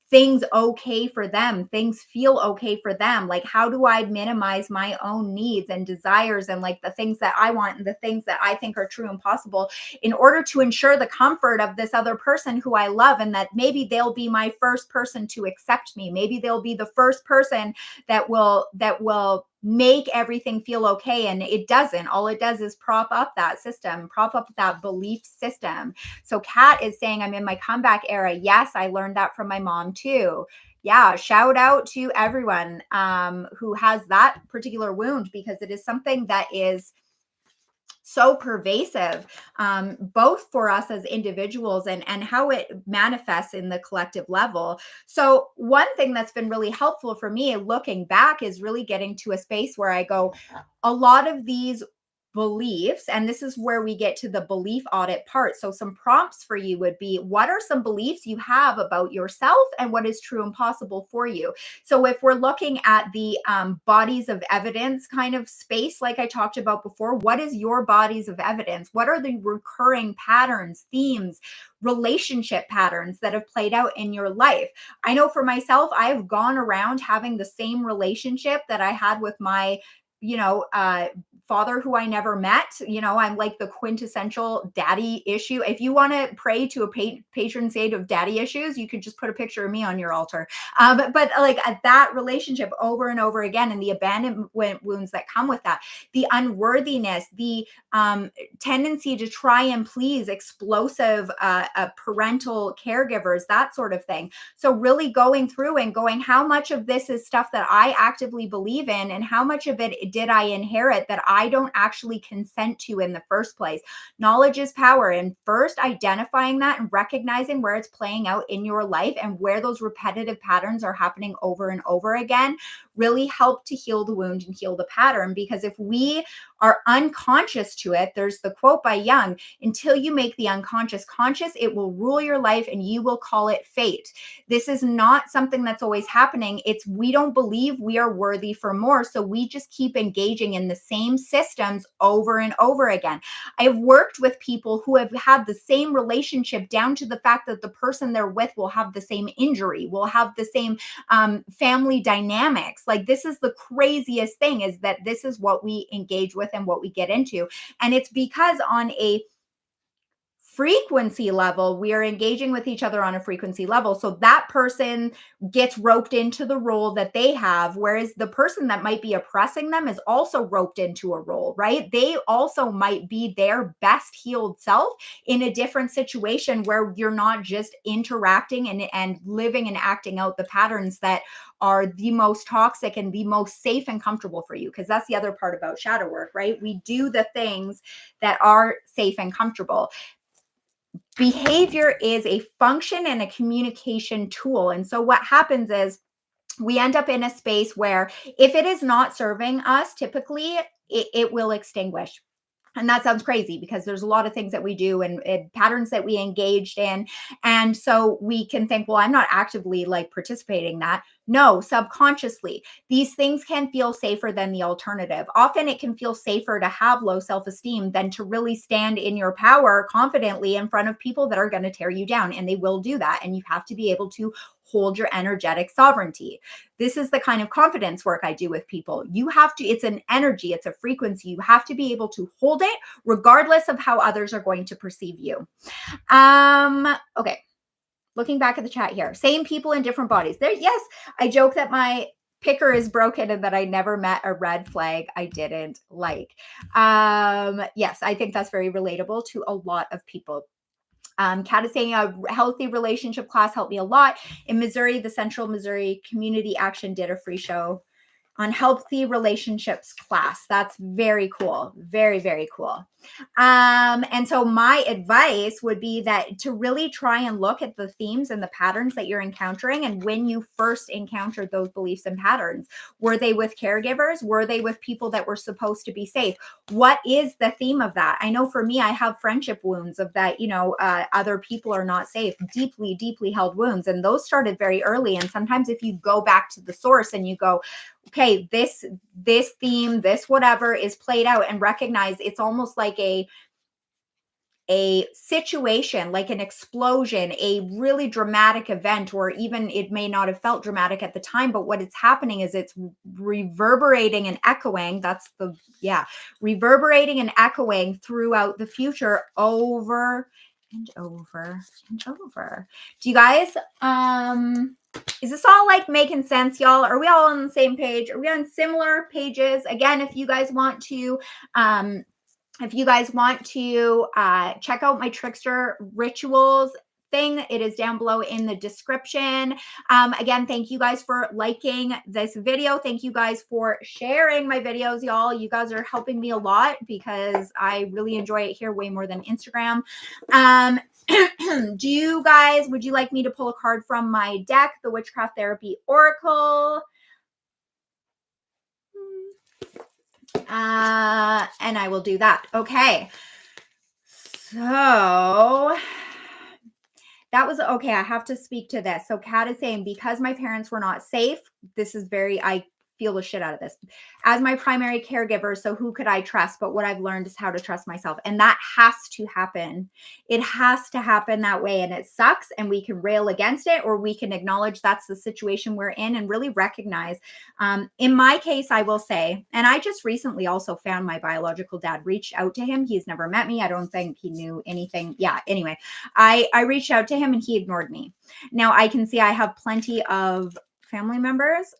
things okay for them, things feel okay for them. Like, how do I minimize my own needs and desires and like the things that I want and the things that I think are true and possible in order to ensure the comfort of this other person who I love, and that maybe they'll be my first person to accept me. Maybe they'll be the first person that will make everything feel okay. And it doesn't. All it does is prop up that system, prop up that belief system. So Kat is saying, I'm in my comeback era. Yes, I learned that from my mom too. Yeah, shout out to everyone who has that particular wound, because it is something that is so pervasive, both for us as individuals and how it manifests in the collective level. So one thing that's been really helpful for me looking back is really getting to a space where I go, a lot of these beliefs, and this is where we get to the belief audit part. So some prompts for you would be, what are some beliefs you have about yourself and what is true and possible for you? So if we're looking at the bodies of evidence kind of space, like I talked about before, what is your bodies of evidence? What are the recurring patterns, themes, relationship patterns that have played out in your life? I know for myself, I've gone around having the same relationship that I had with my father who I never met. I'm like the quintessential daddy issue. If you want to pray to a patron saint of daddy issues, you could just put a picture of me on your altar. But like that relationship over and over again, and the abandonment wounds that come with that, the unworthiness, the tendency to try and please explosive parental caregivers, that sort of thing. So really going through and going, how much of this is stuff that I actively believe in, and how much of it did I inherit that I don't actually consent to in the first place? Knowledge is power. And first identifying that and recognizing where it's playing out in your life and where those repetitive patterns are happening over and over again really help to heal the wound and heal the pattern. Because if we are unconscious to it, there's the quote by Jung, until you make the unconscious conscious, it will rule your life and you will call it fate. This is not something that's always happening. It's we don't believe we are worthy for more. So we just keep engaging in the same systems over and over again. I've worked with people who have had the same relationship down to the fact that the person they're with will have the same injury, will have the same family dynamics. Like, this is the craziest thing, is that this is what we engage with and what we get into. And it's because on a frequency level, we are engaging with each other on a frequency level. So that person gets roped into the role that they have, whereas the person that might be oppressing them is also roped into a role, right? They also might be their best healed self in a different situation where you're not just interacting and living and acting out the patterns that are the most toxic and the most safe and comfortable for you. Because that's the other part about shadow work, right? We do the things that are safe and comfortable. Behavior is a function and a communication tool. And so what happens is we end up in a space where if it is not serving us, typically it will extinguish. And that sounds crazy because there's a lot of things that we do and patterns that we engaged in. And so we can think, well, I'm not actively like participating in that. No, subconsciously, these things can feel safer than the alternative. Often it can feel safer to have low self-esteem than to really stand in your power confidently in front of people that are going to tear you down. And they will do that. And you have to be able to hold your energetic sovereignty. This is the kind of confidence work I do with people. You have to, it's an energy, it's a frequency. You have to be able to hold it regardless of how others are going to perceive you. Okay. Looking back at the chat here, same people in different bodies. There, yes, I joke that my picker is broken and that I never met a red flag I didn't like. Yes, I think that's very relatable to a lot of people. Kat is saying a healthy relationship class helped me a lot. In Missouri, the Central Missouri Community Action did a free show on healthy relationships class. That's very cool. Very, very cool. And so my advice would be that to really try and look at the themes and the patterns that you're encountering. And when you first encountered those beliefs and patterns, were they with caregivers? Were they with people that were supposed to be safe? What is the theme of that? I know for me, I have friendship wounds of that, other people are not safe, deeply, deeply held wounds. And those started very early. And sometimes if you go back to the source and you go, okay, this theme, this whatever is played out, and recognize it's almost like a situation, like an explosion, a really dramatic event, or even it may not have felt dramatic at the time, but what is happening is it's reverberating and echoing. Reverberating and echoing throughout the future over and over and over. Do you guys, is this all like making sense, y'all? Are we all on the same page? Are we on similar pages? Again, if you guys want to, check out my trickster rituals thing, it is down below in the description. Again, thank you guys for liking this video. Thank you guys for sharing my videos, y'all. You guys are helping me a lot because I really enjoy it here way more than Instagram. Would you like me to pull a card from my deck, the Witchcraft Therapy Oracle? And I will do that. Okay. So that was okay. I have to speak to this. So Kat is saying, because my parents were not safe, this is very, I feel the shit out of this as my primary caregiver. So who could I trust? But what I've learned is how to trust myself. And that has to happen. It has to happen that way. And it sucks. And we can rail against it, or we can acknowledge that's the situation we're in and really recognize. In my case, I will say, and I just recently also found my biological dad, reached out to him. He's never met me. I don't think he knew anything. Yeah. Anyway, I reached out to him and he ignored me. Now I can see I have plenty of family members,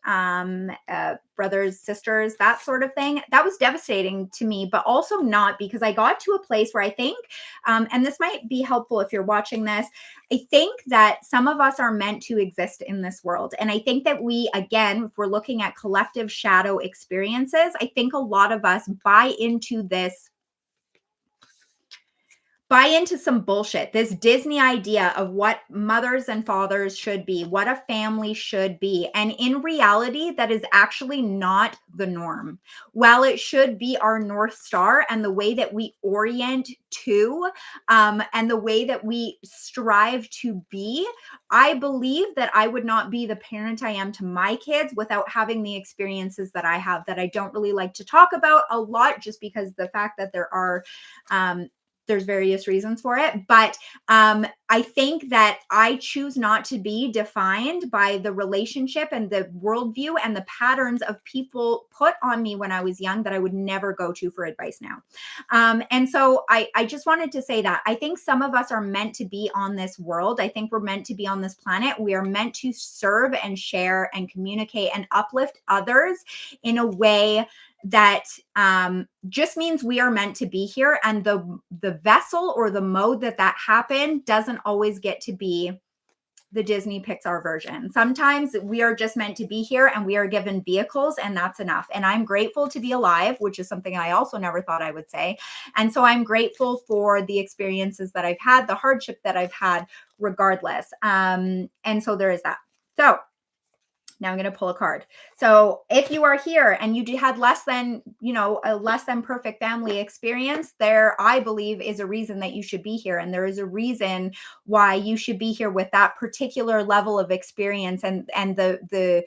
brothers, sisters, that sort of thing. That was devastating to me, but also not, because I got to a place where I think, and this might be helpful if you're watching this, I think that some of us are meant to exist in this world. And I think that we, again, if we're looking at collective shadow experiences, I think a lot of us buy into some bullshit, this Disney idea of what mothers and fathers should be, what a family should be. And in reality, that is actually not the norm. While it should be our North Star and the way that we orient to, and the way that we strive to be, I believe that I would not be the parent I am to my kids without having the experiences that I have, that I don't really like to talk about a lot, just because the fact that there are, there's various reasons for it. But I think that I choose not to be defined by the relationship and the worldview and the patterns of people put on me when I was young that I would never go to for advice now. And so I just wanted to say that I think some of us are meant to be on this world. I think we're meant to be on this planet. We are meant to serve and share and communicate and uplift others in a way that just means we are meant to be here. And the vessel or the mode that happened doesn't always get to be the Disney Pixar version. Sometimes we are just meant to be here and we are given vehicles, and that's enough. And I'm grateful to be alive, which is something I also never thought I would say. And so I'm grateful for the experiences that I've had, the hardship that I've had regardless. And so there is that. So now I'm going to pull a card. So if you are here and you had less than, a less than perfect family experience, there, I believe, is a reason that you should be here. And there is a reason why you should be here with that particular level of experience and the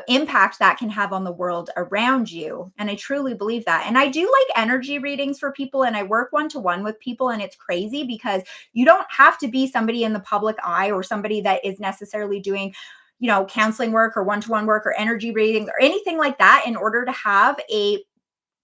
impact that can have on the world around you. And I truly believe that. And I do like energy readings for people, and I work one-to-one with people, and it's crazy because you don't have to be somebody in the public eye or somebody that is necessarily doing counseling work or one-to-one work or energy readings or anything like that in order to have a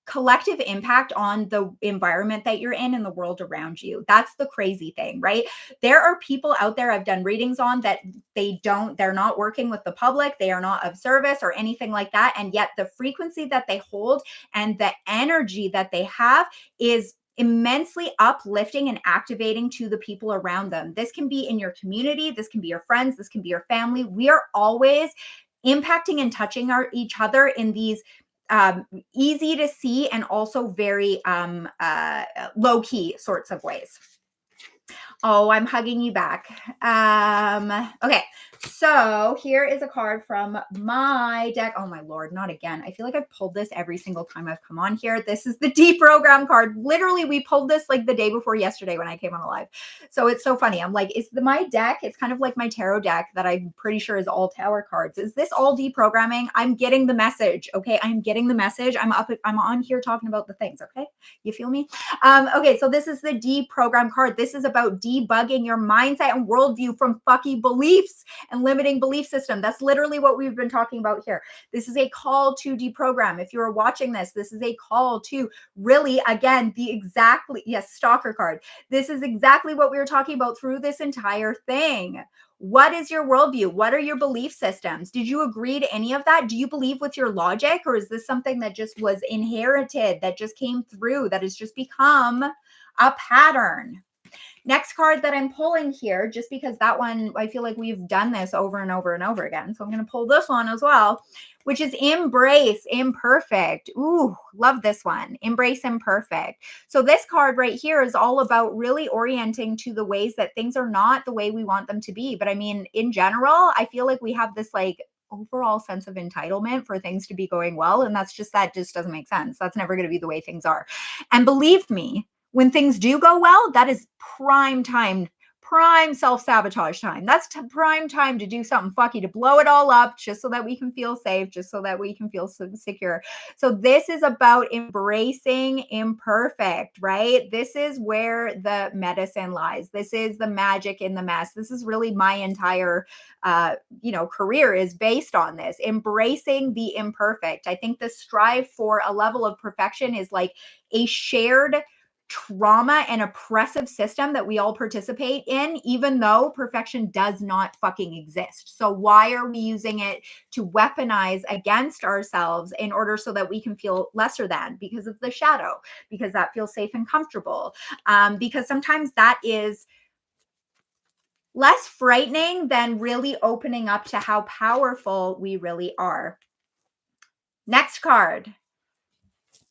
collective impact on the environment that you're in and the world around you. That's the crazy thing, right? There are people out there I've done readings on that they're not working with the public. They are not of service or anything like that. And yet the frequency that they hold and the energy that they have is immensely uplifting and activating to the people around them. This can be in your community. This can be your friends. This can be your family. We are always impacting and touching each other in these easy to see and also very low key sorts of ways. Oh, I'm hugging you back. Okay, so here is a card from my deck. Oh my Lord, not again. I feel like I've pulled this every single time I've come on here. This is the deprogram card. Literally, we pulled this like the day before yesterday when I came on a live. So it's so funny. I'm like, my deck, it's kind of like my tarot deck that I'm pretty sure is all tower cards. Is this all deprogramming? I'm getting the message, okay? I'm getting the message. I'm on here talking about the things, okay? You feel me? Okay, so this is the deprogram card. This is about debugging your mindset and worldview from fucking beliefs and limiting belief system. That's literally what we've been talking about here. This is a call to deprogram. If you're watching this is a call to really, again, stalker card. This is exactly what we were talking about through this entire thing. What is your worldview? What are your belief systems? Did you agree to any of that? Do you believe with your logic, or is this something that just was inherited, that just came through, that has just become a pattern? Next card that I'm pulling here, just because that one, I feel like we've done this over and over and over again. So I'm going to pull this one as well, which is Embrace Imperfect. Ooh, love this one. Embrace Imperfect. So this card right here is all about really orienting to the ways that things are not the way we want them to be. But I mean, in general, I feel like we have this like overall sense of entitlement for things to be going well. And that just doesn't make sense. That's never going to be the way things are. And believe me, when things do go well, that is prime time, prime self-sabotage time. That's prime time to do something fucky, to blow it all up just so that we can feel safe, just so that we can feel secure. So this is about embracing imperfect, right? This is where the medicine lies. This is the magic in the mess. This is really my entire career is based on this, embracing the imperfect. I think the strive for a level of perfection is like a shared trauma and oppressive system that we all participate in, even though perfection does not fucking exist. So why are we using it to weaponize against ourselves in order so that we can feel lesser than? Because of the shadow, because that feels safe and comfortable. Because sometimes that is less frightening than really opening up to how powerful we really are. Next card.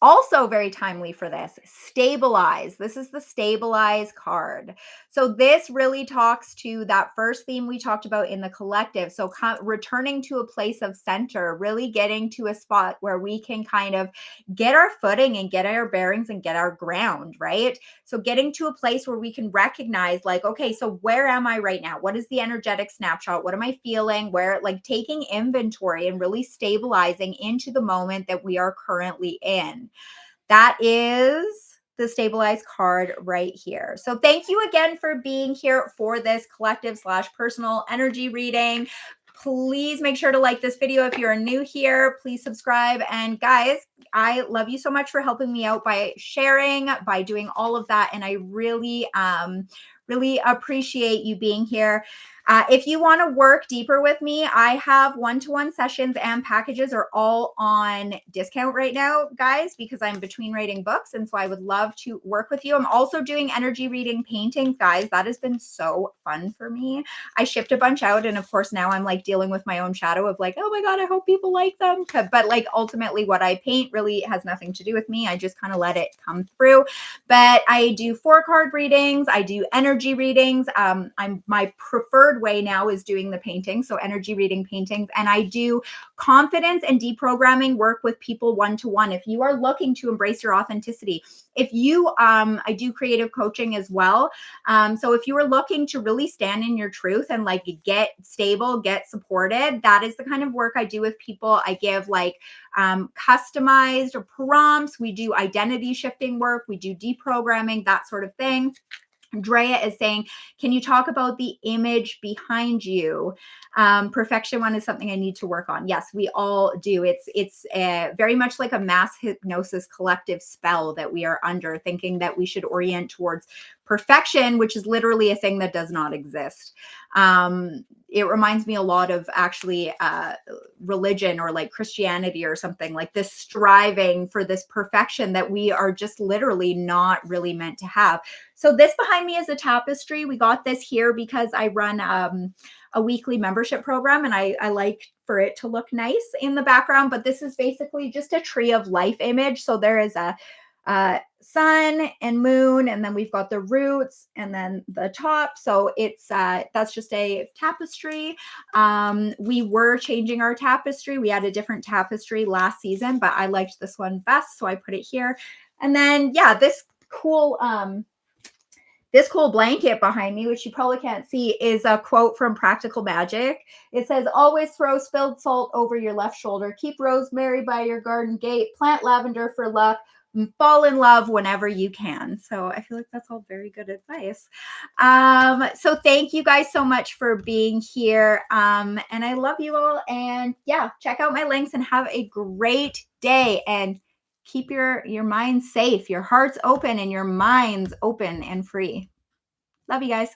Also very timely for this, stabilize. This is the stabilize card. So this really talks to that first theme we talked about in the collective. So returning to a place of center, really getting to a spot where we can kind of get our footing and get our bearings and get our ground, right? So getting to a place where we can recognize like, okay, so where am I right now? What is the energetic snapshot? What am I feeling? Where, like, taking inventory and really stabilizing into the moment that we are currently in. That is the stabilized card right here. So thank you again for being here for this collective/personal energy reading. Please make sure to like this video if you're new here. Please subscribe. And guys, I love you so much for helping me out by sharing, by doing all of that. And I really, really appreciate you being here. If you want to work deeper with me, I have one-to-one sessions and packages are all on discount right now, guys, because I'm between writing books. And so I would love to work with you. I'm also doing energy reading paintings, guys. That has been so fun for me. I shipped a bunch out. And of course, now I'm like dealing with my own shadow of like, oh my God, I hope people like them. But like ultimately what I paint really has nothing to do with me. I just kind of let it come through. But I do 4-card readings. I do energy readings. My preferred way now is doing the painting, so energy reading paintings, and I do confidence and deprogramming work with people one-to-one. If you are looking to embrace your authenticity, if you I do creative coaching as well, so if you are looking to really stand in your truth and like get stable, get supported, that is the kind of work I do with people. I give like customized prompts. We do identity shifting work, we do deprogramming, that sort of thing. Drea is saying, can you talk about the image behind you? Perfection one is something I need to work on. Yes, we all do. It's very much like a mass hypnosis collective spell that we are under, thinking that we should orient towards perfection, which is literally a thing that does not exist. It reminds me a lot of actually religion or like Christianity or something, like this striving for this perfection that we are just literally not really meant to have. So this behind me is a tapestry. We got this here because I run a weekly membership program and I like for it to look nice in the background, but this is basically just a tree of life image. So there is a sun and moon, and then we've got the roots and then the top. So it's that's just a tapestry. We were changing our tapestry. We had a different tapestry last season, but I liked this one best, so I put it here. And then yeah, this cool blanket behind me, which you probably can't see, is a quote from Practical Magic. It says, always throw spilled salt over your left shoulder. Keep rosemary by your garden gate. Plant lavender for luck. Fall in love whenever you can. So I feel like that's all very good advice. So thank you guys so much for being here. And I love you all. And yeah, check out my links and have a great day. And keep your minds safe, your hearts open, and your minds open and free. Love you guys.